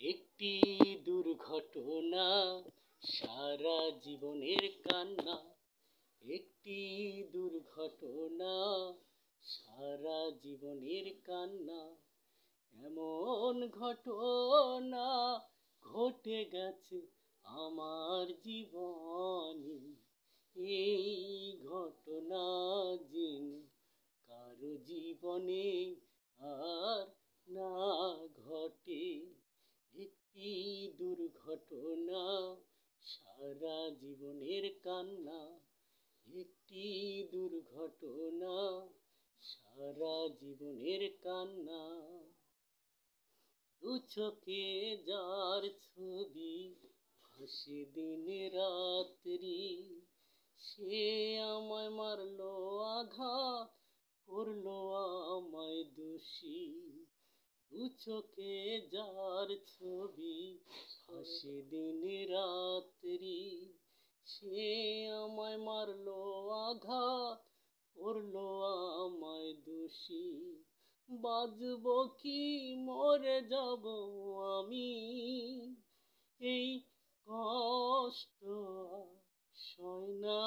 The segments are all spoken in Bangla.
একটি দুর্ঘটনা সারা জীবনের কান্না। একটি দুর্ঘটনা সারা জীবনের কান্না। এমন ঘটনা ঘটে গেছে আমার জীবনে। এই ঘটনা যেন কারো জীবনে আর না ঘটে। একটি দুর্ঘটনা সারা জীবনের কান্না। একটি দুর্ঘটনা সারা জীবনের কান্না। দু চোখে যার ছবি ভাসে দিন রাত্রি, সে আমায় মারলো আঘাত, করলো আমায় দোষী। দু চোখে যার ছবি ভাসে দিন রাত্রি, সে আমায় মারলো আঘাত, করলো আমায় দোষী। বাঁচবো কি মরে যাব আমি, এই কষ্ট সয় না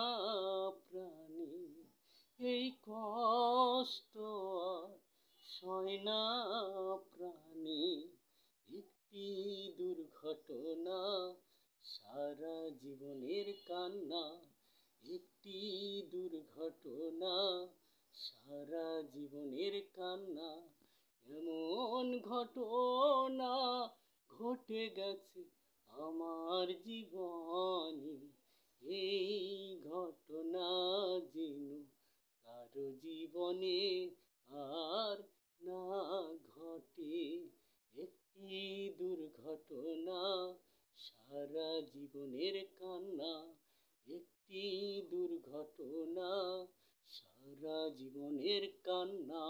প্রাণে। এই কষ্ট সয় না প্রাণে। একটি দুর্ঘটনা সারা জীবনের কান্না। একটি দুর্ঘটনা সারা জীবনের কান্না। এমন ঘটনা ঘটে গেছে আমার জীবনে। এই ঘটনা যেন কারো জীবনে আর না ঘটে। একটি দুর্ঘটনা সারা জীবনের কান্না। একটি দুর্ঘটনা সারা জীবনের কান্না।